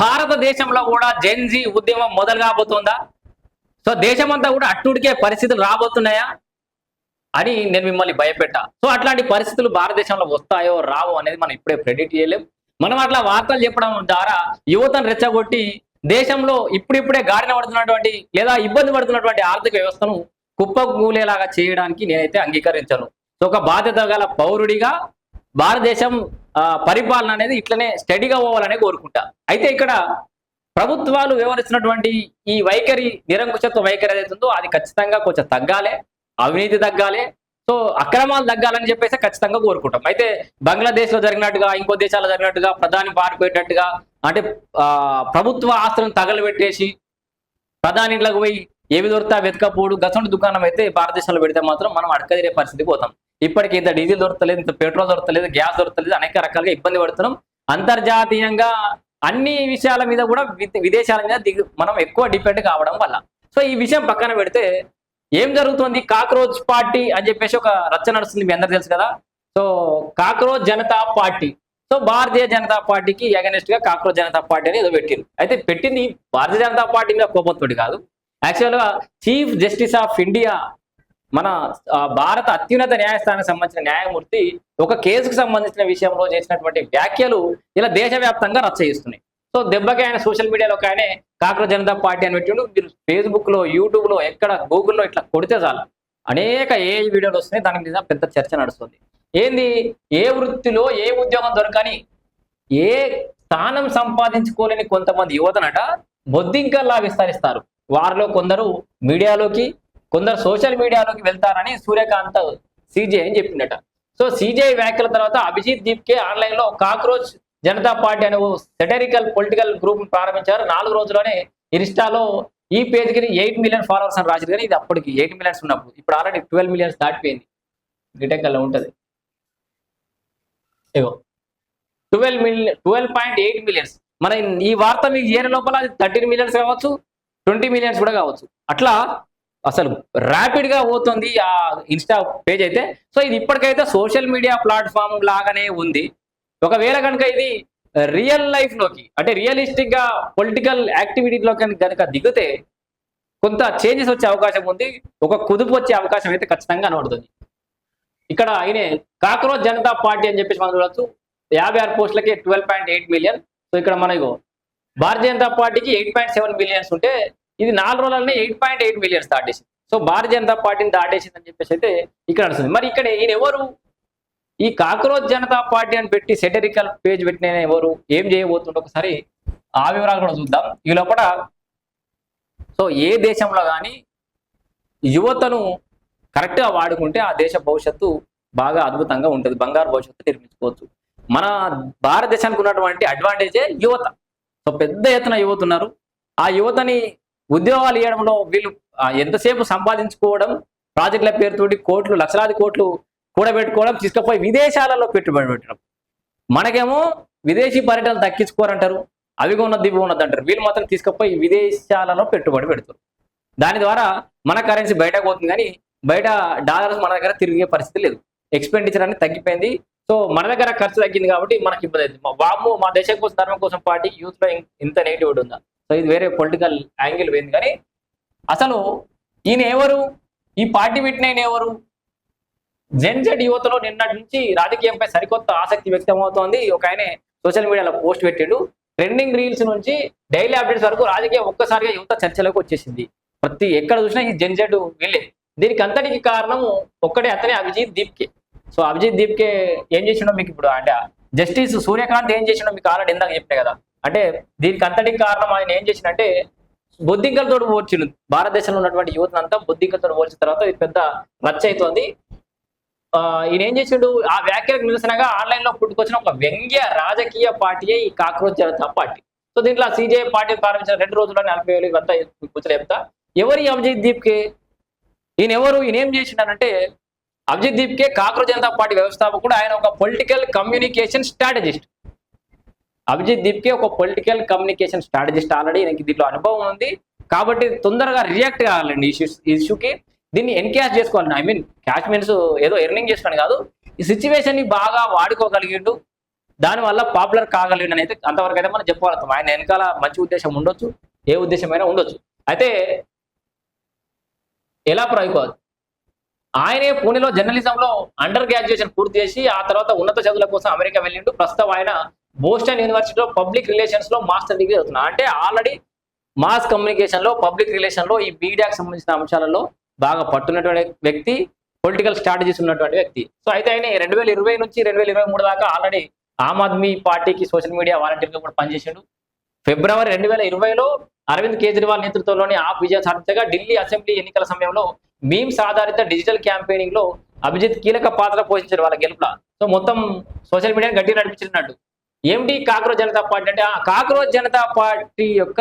భారతదేశంలో కూడా జెన్జీ ఉద్యమం మొదలు కాబోతుందా? సో దేశమంతా కూడా అట్టుడికే పరిస్థితులు రాబోతున్నాయా అని నేను మిమ్మల్ని భయపెట్టా. సో అట్లాంటి పరిస్థితులు భారతదేశంలో వస్తాయో రావో అనేది మనం ఇప్పుడే ప్రెడిక్ట్ చేయలేం. మనం అట్లా వార్తలు చెప్పడం ద్వారా యువతను రెచ్చగొట్టి దేశంలో ఇప్పుడిప్పుడే గాడిన పడుతున్నటువంటి లేదా ఇబ్బంది పడుతున్నటువంటి ఆర్థిక వ్యవస్థను కుప్పకూలేలాగా చేయడానికి నేనైతే అంగీకరించను. సో ఒక బాధ్యత గల పౌరుడిగా భారతదేశం పరిపాలన అనేది ఇట్లనే స్టడీగా పోవాలనే కోరుకుంటా. అయితే ఇక్కడ ప్రభుత్వాలు వ్యవహరిస్తున్నటువంటి ఈ వైఖరి, నిరంకుశత్వ వైఖరి ఏదైతుందో అది ఖచ్చితంగా కొంచెం తగ్గాలి, అవినీతి తగ్గాలి, సో అక్రమాలు తగ్గాలని చెప్పేసి ఖచ్చితంగా కోరుకుంటాం. అయితే బంగ్లాదేశ్ లో జరిగినట్టుగా, ఇంకో దేశాల్లో జరిగినట్టుగా ప్రధాని పారిపోయేటట్టుగా, అంటే ప్రభుత్వ ఆస్తులను తగలబెట్టేసి ప్రధాని ఇంట్లోకి పోయి ఏవి దొరికితే వెతకపోడు గసండి దుకాణం అయితే భారతదేశంలో పెడితే మాత్రం మనం అడకదిరే పరిస్థితికి పోతాం. ఇప్పటికి ఇంత డీజిల్ దొరకలేదు, ఇంత పెట్రోల్ దొరకలేదు, గ్యాస్ దొరకలేదు, అనేక రకాలుగా ఇబ్బంది పడుతున్నాం. అంతర్జాతీయంగా అన్ని విషయాల మీద కూడా విదేశాల మీద మనం ఎక్కువ డిపెండ్ కావడం వల్ల. సో ఈ విషయం పక్కన పెడితే ఏం జరుగుతుంది, కాక్రోచ్ పార్టీ అని చెప్పేసి ఒక రచ్చ నడుస్తుంది, మీ అందరు తెలుసు కదా. So cockroach Janata party, so Bharatiya Janata పార్టీకి అగెనిస్ట్ గా కాక్రోచ్ జనతా పార్టీ అని ఏదో పెట్టింది. అయితే పెట్టింది భారతీయ జనతా పార్టీ మీద కోపంతోటి కాదు. యాక్చువల్గా చీఫ్ జస్టిస్ ఆఫ్ ఇండియా, మన భారత అత్యున్నత న్యాయస్థానానికి సంబంధించిన న్యాయమూర్తి ఒక కేసుకు సంబంధించిన విషయంలో చేసినటువంటి వ్యాఖ్యలు ఇలా దేశవ్యాప్తంగా రచ్చ చేస్తున్నాయి. సో దెబ్బకి ఆయన సోషల్ మీడియాలో ఒక ఆయన కాక్రోచ్ జనతా పార్టీ అని పెట్టిండు. మీరు ఫేస్బుక్ లో, యూట్యూబ్ లో, ఎక్కడ గూగుల్లో ఇట్లా కొడితే చాలు అనేక వీడియోలు వస్తున్నాయి. దాని మీద పెద్ద చర్చ నడుస్తుంది. ఏంది, ఏ వృత్తిలో ఏ ఉద్యోగం దొరకని, ఏ స్థానం సంపాదించుకోలేని కొంతమంది యువతనట బొద్దింకల్లా విస్తరిస్తారు. వారిలో కొందరు మీడియాలోకి, కొందరు సోషల్ మీడియాలోకి వెళ్తారని సూర్యకాంత్ సిజే అని చెప్పిండట. సో సిజే వ్యాఖ్యల తర్వాత అభిజిత్ దీప్కే ఆన్లైన్ లో కాక్రోచ్ జనతా పార్టీ అనే సెటరికల్ పొలిటికల్ గ్రూప్ ప్రారంభించారు. 4 రోజుల్లోనే ఇన్స్టాలో ఈ పేజ్కి 8 మిలియన్ ఫాలోవర్స్ అని రాశారు. కానీ ఇది అప్పటికి 8 మిలియన్స్ ఉన్నప్పుడు, ఇప్పుడు ఆల్రెడీ 12 మిలియన్స్ దాటిపోయింది. గిటెక్కల్లో ఉంటుంది, ఇగో 12.8 మిలియన్స్. మన ఈ వార్త మీకు ఏరే లోపల అది 13 మిలియన్స్ కావచ్చు, 20 మిలియన్స్ కూడా కావచ్చు. అట్లా అసలు ర్యాపిడ్ గా పోతుంది ఆ ఇన్స్టా పేజ్ అయితే. సో ఇది ఇప్పటికైతే సోషల్ మీడియా ప్లాట్ఫామ్ లాగానే ఉంది. ఒకవేళ కనుక ఇది రియల్ లైఫ్ లోకి, అంటే రియలిస్టిక్ గా పొలిటికల్ యాక్టివిటీలోకి కనుక దిగితే కొంత చేంజెస్ వచ్చే అవకాశం ఉంది, ఒక కుదుపు వచ్చే అవకాశం అయితే ఖచ్చితంగా కనబడుతుంది. ఇక్కడ ఆయన కాక్రోచ్ జనతా పార్టీ అని చెప్పేసి మనం చూడవచ్చు, 56 పోస్టులకి 12.8 మిలియన్. సో ఇక్కడ మనకు భారతీయ జనతా పార్టీకి 8.7 మిలియన్స్ ఉంటే ఇది 4 రోజులనే 8.8 మిలియన్స్ దాటేసింది. సో భారతీయ జనతా పార్టీని దాటేసింది అని చెప్పేసి అయితే ఇక్కడ నడుస్తుంది. మరి ఇక్కడ ఈయన ఎవరు, ఈ కాక్రోచ్ జనతా పార్టీ అని పెట్టి సెటరికల్ పేజ్ పెట్టిన ఎవరు, ఏం చేయబోతుండో ఒకసారి ఆ వివరాలు కూడా చూద్దాం ఈ లోపల. సో ఏ దేశంలో కానీ యువతను కరెక్ట్గా వాడుకుంటే ఆ దేశ భవిష్యత్తు బాగా అద్భుతంగా ఉంటుంది, బంగారు భవిష్యత్తు నిర్మించుకోవచ్చు. మన భారతదేశానికి ఉన్నటువంటి అడ్వాంటేజే యువత. సో పెద్ద ఎత్తున యువత ఉన్నారు. ఆ యువతని ఉద్యోగాలు ఇవ్వడంలో వీళ్ళు ఎంతసేపు సంపాదించుకోవడం, ప్రాజెక్టుల పేరుతోటి కోట్లు, లక్షలాది కోట్లు కూడబెట్టుకోవడం, తీసుకుపోయి విదేశాలలో పెట్టుబడి పెట్టడం. మనకేమో విదేశీ పర్యటనలు దక్కించుకోరంటారు, అవిగా ఉన్నది ఇవి ఉన్నది అంటారు. వీళ్ళు మాత్రం తీసుకుపోయి విదేశాలలో పెట్టుబడి పెడతారు. దాని ద్వారా మన కరెన్సీ బయటకు పోతుంది, కానీ బయట డాలర్స్ మన దగ్గర తిరిగే పరిస్థితి లేదు. ఎక్స్పెండిచర్ అనేది తగ్గిపోయింది. సో మన దగ్గర ఖర్చు తగ్గింది కాబట్టి మనకి ఇబ్బంది అవుతుంది. బాబు మా దేశం కోసం, ధర్మం కోసం పార్టీ యూత్ లో ఇంత నెగిటివిటీ ఉందా? సో ఇది వేరే పొలిటికల్ యాంగిల్ పోయింది. కానీ అసలు ఈయన ఎవరు, ఈ పార్టీ పెట్టిన ఆయన ఎవరు? జెన్జెడ్ యువతలో నిన్నటి నుంచి రాజకీయంపై సరికొత్త ఆసక్తి వ్యక్తమవుతోంది. ఒక ఆయన సోషల్ మీడియాలో పోస్ట్ పెట్టాడు. ట్రెండింగ్ రీల్స్ నుంచి డైలీ అప్డేట్స్ వరకు రాజకీయం ఒక్కసారిగా యువత చర్చలోకి వచ్చేసింది. ఎక్కడ చూసినా ఈ జెన్జెడ్ వీళ్ళే. దీనికి అంతటికి కారణం ఒక్కడే, అతనే అభిజిత్ దీప్కే. సో అభిజిత్ దీప్కే ఏం చేసిండో మీకు ఇప్పుడు, అంటే జస్టిస్ సూర్యకాంత్ ఏం చేసిండో మీకు ఆల్రెడీ ఇందాక చెప్పే కదా. అంటే దీనికి అంతటికి కారణం ఆయన ఏం చేసిండంటే బొద్దింకలతో పోల్చిండు. భారతదేశంలో ఉన్నటువంటి యువతనంతా బొద్దింకలతో పోల్చిన తర్వాత ఇది పెద్ద రచ్చ అవుతోంది. ఈయన ఏం చేసిండు, ఆ వ్యాఖ్యలకు నిరసనగా ఆన్లైన్ లో పుట్టుకొచ్చిన ఒక వ్యంగ్య రాజకీయ పార్టీయే ఈ కాక్రోచ్ జనతా పార్టీ. సో దీంట్లో సిజే పార్టీ ప్రారంభించిన 2 రోజుల్లో 40,000 ఇవంతా కూర్చొని చెప్తా. ఎవరు ఈ అభిజిత్ దీప్కే, ఈయన ఎవరు, ఈయన ఏం చేసిండనంటే అభిజిత్ దీప్కే కాక్రోచ్ జనతా పార్టీ వ్యవస్థాపకుడు. ఆయన ఒక political communication strategist. Abhijit Dipke ఒక పొలిటికల్ కమ్యూనికేషన్ స్ట్రాటజిస్ట్. ఆల్రెడీ ఈయనకి దీంట్లో అనుభవం ఉంది కాబట్టి తొందరగా రియాక్ట్ కావాలండి ఈ ఇష్యూకి. దీన్ని ఎన్క్యాష్ చేసుకోవాలి. ఐ మీన్ క్యాష్ మీన్స్ ఏదో ఎర్నింగ్ చేస్తున్నాడు కాదు, ఈ సిచ్యువేషన్ ని బాగా వాడుకోగలిగిండు. దానివల్ల పాపులర్ కాగలిగిన అయితే అంతవరకు అయితే మనం చెప్పగలుగుతాం. ఆయన వెనకాల మంచి ఉద్దేశం ఉండొచ్చు, ఏ ఉద్దేశమైనా ఉండొచ్చు. అయితే ఎలా ప్రయోగం ఆయనే పూణేలో జర్నలిజంలో అండర్ గ్రాడ్యుయేషన్ పూర్తి చేసి ఆ తర్వాత ఉన్నత చదువుల కోసం అమెరికా వెళ్ళిండు. ప్రస్తుతం ఆయన బోస్టన్ యూనివర్సిటీలో పబ్లిక్ రిలేషన్స్ లో మాస్టర్ డిగ్రీ అవుతున్నా. అంటే ఆల్రెడీ మాస్ కమ్యూనికేషన్ లో, పబ్లిక్ రిలేషన్ లో, ఈ మీడియాకి సంబంధించిన అంశాలలో బాగా పట్టున్నటువంటి వ్యక్తి, పొలిటికల్ స్ట్రాటజీస్ ఉన్నటువంటి వ్యక్తి. సో అయితే ఆయన 2020 నుంచి 2023 దాకా ఆల్రెడీ ఆమ్ ఆద్మీ పార్టీకి సోషల్ మీడియా వాలంటీర్గా కూడా పనిచేశాడు. ఫిబ్రవరి 2020లో అరవింద్ కేజ్రీవాల్ నేతృత్వంలోని ఆప్ విజయం సాధించగా ఢిల్లీ అసెంబ్లీ ఎన్నికల సమయంలో మీమ్స్ ఆధారిత డిజిటల్ క్యాంపెయినింగ్ లో అభిజిత్ కీలక పాత్ర పోషించారు వాళ్ళ గెలుపుల. సో మొత్తం సోషల్ మీడియాని గట్టిగా నడిపించినట్టు. ఏమిటి కాక్రోచ్ జనతా పార్టీ అంటే, ఆ కాక్రోచ్ జనతా పార్టీ యొక్క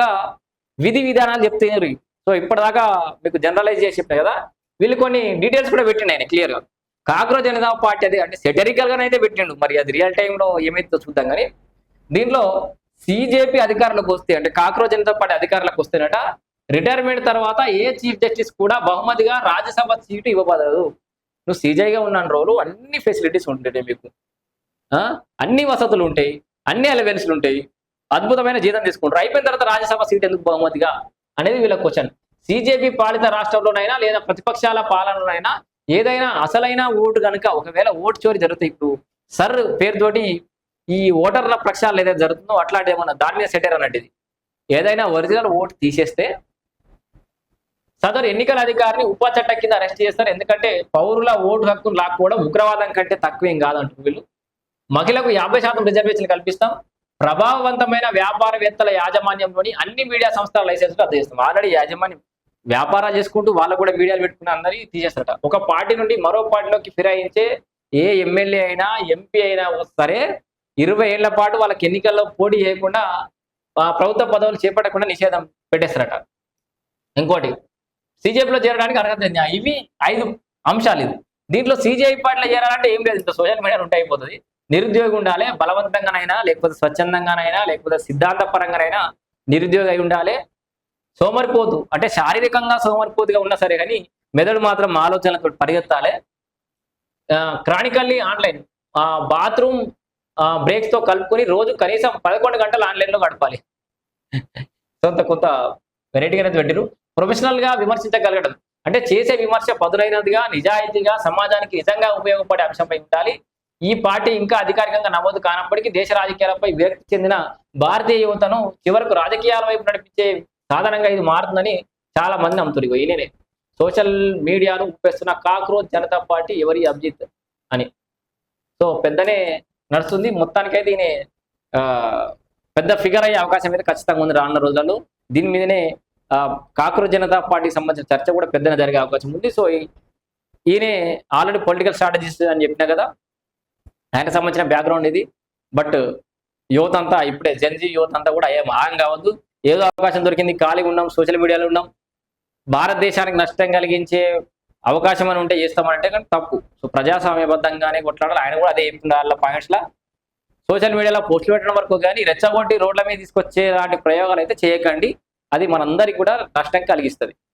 విధి విధానాలు చెప్తున్నారు. సో ఇప్పటిదాకా మీకు జనరలైజ్ చేసి చెప్పిన కదా, వీళ్ళు కొన్ని డీటెయిల్స్ కూడా పెట్టిండు ఆయన క్లియర్ గా. కాక్రోచ్ జనతా పార్టీ అది అంటే సెటరికల్ గానే అయితే పెట్టిండు, మరి అది రియల్ టైంలో ఏమైతే చూద్దాం. కానీ దీంట్లో సిజేపీ అధికారులకు వస్తే, అంటే కాక్రోచ్ జనతా పార్టీ అధికారులకు వస్తేనట, రిటైర్మెంట్ తర్వాత ఏ చీఫ్ జస్టిస్ కూడా బహుమతిగా రాజ్యసభ సీటు ఇవ్వబడదు. నువ్వు సీజేగా ఉన్నాను రోజు అన్ని ఫెసిలిటీస్ ఉంటాయి, మీకు అన్ని వసతులు ఉంటాయి, అన్ని అలవెన్స్లు ఉంటాయి, అద్భుతమైన జీతం తీసుకుంటారు. అయిపోయిన తర్వాత రాజ్యసభ సీట్ ఎందుకు బహుమతిగా అనేది వీళ్ళ క్వశ్చన్. సిజేపీ పాలిత రాష్ట్రంలోనైనా లేదా ప్రతిపక్షాల పాలనలోనైనా ఏదైనా అసలైన ఓటు కనుక ఒకవేళ ఓటు చోరీ జరుగుతాయి, ఇప్పుడు సర్ పేరుతోటి ఈ ఓటర్ల ప్రక్షాళన ఏదైతే జరుగుతుందో అట్లాంటి ఏమన్నా దాని మీద సెటర్ అన్నట్టు. ఇది ఏదైనా ఒరిజినల్ ఓటు తీసేస్తే సదరు ఎన్నికల అధికారిని ఉప చట్ట కింద అరెస్ట్ చేస్తారు. ఎందుకంటే పౌరుల ఓటు హక్కును లాక్కోవడం ఉగ్రవాదం కంటే తక్కువేం కాదంటారు వీళ్ళు. మహిళలకు 50% రిజర్వేషన్లు కల్పిస్తాం. ప్రభావవంతమైన వ్యాపారవేత్తల యాజమాన్యంలోని అన్ని మీడియా సంస్థల లైసెన్స్లు రద్దు చేస్తాం. ఆల్రెడీ యాజమాన్యం వ్యాపారాలు చేసుకుంటూ వాళ్ళు కూడా మీడియాలు పెట్టుకున్న అందరినీ తీసేస్తారట. ఒక పార్టీ నుండి మరో పార్టీలోకి ఫిరాయించే ఏ ఎమ్మెల్యే అయినా ఎంపీ అయినా సరే 20 ఏళ్ల పాటు వాళ్ళకి ఎన్నికల్లో పోటీ చేయకుండా ప్రభుత్వ పదవులు చేపట్టకుండా నిషేధం పెట్టేస్తారట. ఇంకోటి, సిజేపీలో చేరడానికి అర్హత. ఇవి 5 అంశాలు. ఇది దీంట్లో సిజేఐ పార్టీలో చేరాలంటే ఏం లేదు, ఇంత సోషల్ మీడియా ఉంటే అయిపోతుంది. నిరుద్యోగి ఉండాలి, బలవంతంగానైనా లేకపోతే స్వచ్ఛందంగానైనా లేకపోతే సిద్ధాంతపరంగానైనా నిరుద్యోగి అయి ఉండాలి. సోమరిపోతు అంటే శారీరకంగా సోమరిపోతుగా ఉన్నా సరే కానీ మెదడు మాత్రం ఆలోచనలతో పరిగెత్తాలి. క్రానికల్లీ ఆన్లైన్, బాత్రూమ్ బ్రేక్స్ తో కలుపుకొని రోజు కనీసం 11 గంటలు ఆన్లైన్ లో గడపాలి. కొంత వెరైటీగా పెట్టిరు. ప్రొఫెషనల్ గా విమర్శించగలగడం అంటే చేసే విమర్శ పదునైనదిగా, నిజాయితీగా, సమాజానికి నిజంగా ఉపయోగపడే అంశంపై ఉండాలి. ఈ పార్టీ ఇంకా అధికారికంగా నమోదు కానప్పటికీ దేశ రాజకీయాలపై విరక్తి చెందిన భారతీయ యువతను చివరకు రాజకీయాల వైపు నడిపించే సాధనంగా ఇది మారుతుందని చాలా మంది నమ్ముతారు. ఈయననే సోషల్ మీడియాను ఉపేస్తున్న కాక్రోచ్ జనతా పార్టీ ఎవరి అభిజిత్ అని. సో పెద్దనే నడుస్తుంది. మొత్తానికైతే ఈయన పెద్ద ఫిగర్ అయ్యే అవకాశం అయితే ఖచ్చితంగా ఉంది రానున్న రోజుల్లో. దీని మీదనే కాక్రోచ్ జనతా పార్టీకి సంబంధించిన చర్చ కూడా పెద్దనే జరిగే అవకాశం ఉంది. సో ఈయనే ఆల్రెడీ పొలిటికల్ స్ట్రాటజిస్ట్ అని చెప్పినా కదా, ఆయనకు సంబంధించిన బ్యాక్గ్రౌండ్ ఇది. బట్ యువత అంతా ఇప్పుడే జెన్జీ యువత అంతా కూడా ఏం ఆగం కావద్దు. ఏదో అవకాశం దొరికింది, ఖాళీగా ఉన్నాం, సోషల్ మీడియాలో ఉన్నాం, భారతదేశానికి నష్టం కలిగించే అవకాశం అని ఉంటే చేస్తామంటే కానీ తప్పు. సో ప్రజాస్వామ్యబద్ధంగానే కొట్లాడాలి. ఆయన కూడా అదే చెప్తున్నారు వాళ్ళ పాయింట్స్లా. సోషల్ మీడియాలో పోస్టులు పెట్టడం వరకు కానీ రెచ్చగొట్టి రోడ్ల మీద తీసుకొచ్చే లాంటి ప్రయోగాలు అయితే చేయకండి. అది మనందరికీ కూడా నష్టం కలిగిస్తుంది.